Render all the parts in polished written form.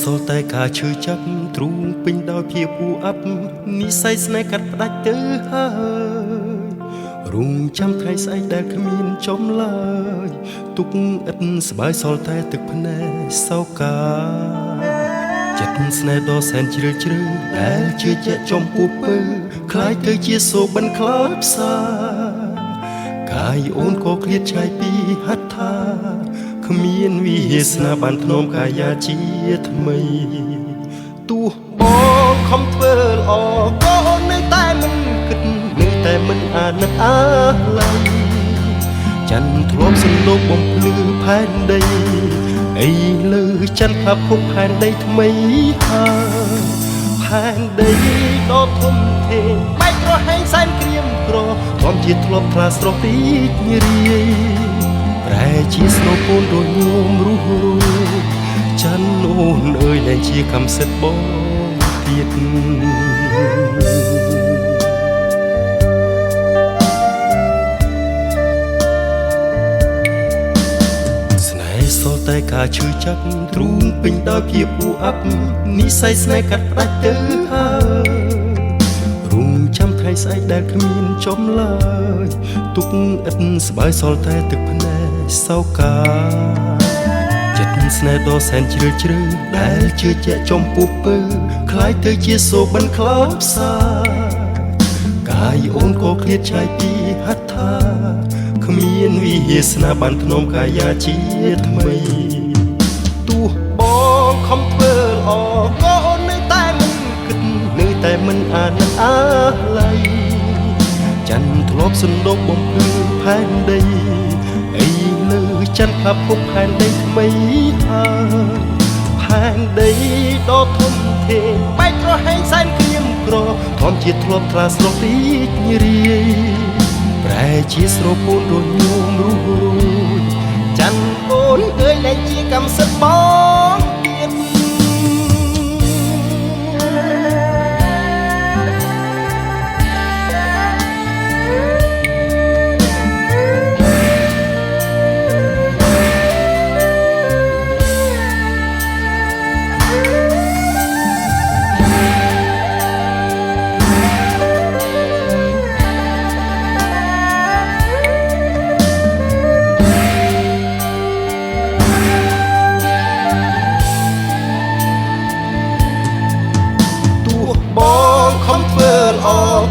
សល់តែការឈឺចាប់ទ្រូងពេញដោយភាពអ៊ូអាប់និស្ស័យស្នេហ៍កាត់ផ្ដាច់ទៅហើយរងចាំថ្ងៃស្អែកដែលគ្មានចំឡើយទុកឥតស្បើយសល់តែទឹកភ្នែកសោកាចិត្តស្នេហ៍ដ៏សែនជ្រាលជ្រៅដែលជឿជាក់ចំពោះពើคล้ายទៅជាសូបិនខ្លោចផ្សាកាយអូនក៏ឃ្លាតឆ្ងាយពីហត្ថាគ្មានវិហាសនាបានធ្នមកាយាជាថ្មីទោះបងខំធ្វើល្អក៏អូននៅតែមិនគិតនៅតែមិនអាណិតអាឡ័យច័ន្ទធ្លាប់សន្លប់បំភ្លឺផែនដីអីលើច័ន្ទថាភពផែនដីថ្មីហើយផែនដីដ៏ធំធេងបែកប្រហែងសែនក្រៀមក្រធម្មជាតិធ្លាប់ថ្លាស្រស់រីករាយប្រែជាស្នូពូនរញោមរុះច័ន្ទអូនអើយលែងជាកម្មសិទ្ធិបងទៀតស្នេហ៍សល់តែការឈឺចាប់ទ្រូងពេញដោយភាពអ៊ូអាប់និស្ស័យស្នេហ៍កាត់ផ្ដាច់ទៅហើយរងចាំថ្ងៃស្អែកដែលគ្មានចំឡើយទុកឥតស្បើយសល់តែទឹកភ្នែកសោកាចិត្តស្នេហ៍ដ៏សែនជ្រាលជ្រៅដែលជឿជាក់ចំពោះពើคล้ายទៅជាសូបិនខ្លោចផ្សាកាយអូនក៏ឃ្លាតឆ្ងាយពីហត្ថាគ្មានវិហាសនាបានធ្នមកាយាជាថ្មីទោះបងខំធ្វើល្អក៏អូននៅតែមិនគិតនៅតែមិនអាណិតអាឡ័យច័ន្ទធ្លាប់សន្លប់បំភ្លឺផែនដីអីលើច័ន្ទថាភពផែនដីថ្មីហើយផែនដីដ៏ធំធេងបែកប្រហែងសែនក្រៀមក្រធម្មជាតិធ្លាប់ថ្លាស្រស់រីករាយប្រែជាស្រពូនរញោមរុះច័ន្ទអូនអើយលែងជាកម្មសិទ្ធិបងទៀត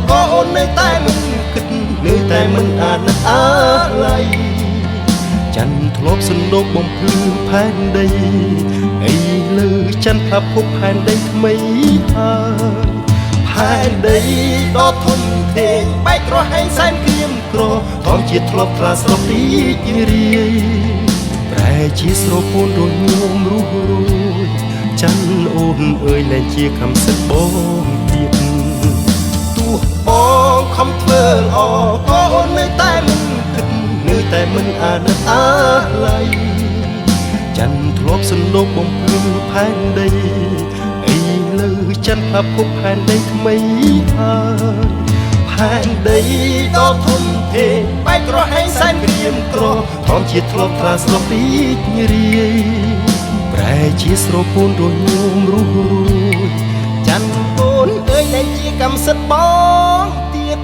ក៏អូននៅតែមិនគិតនៅតែមិនអាណិតអាឡ័យច័ន្ទធ្លាប់សន្លប់បំភ្លឺផែនដីអីលើច័ន្ទថាភពផែនដីថ្មីហើយផែនដីដ៏ធំធេងបែកប្រហែងសែនក្រៀមក្រធម្មជាតិធ្លាប់ថ្លាស្រស់រីករាយប្រែជាស្រពូនរញោមរុះច័ន្ទអូនអើយលែងជាកម្មសិទ្ធិបងទៀតបងខំធ្វើល្អក៏អូននៅតែមិនគិតនៅតែមិនអាណិតអាឡ័យច័ន្ទធ្លាប់សន្លប់បំភ្លឺផែនដីអីលើច័ន្ទថាភពផែនដីថ្មីហើយផែនដីដ៏ធំធេងបែកប្រហែងសែនក្រៀមក្រធម្មជាតិធ្លាប់ថ្លាស្រស់រីករាយប្រែជាស្រពូនរញោមរុះច័ន្ទអូនអើយលែងជាកម្មសិទ្ធិបងទៀត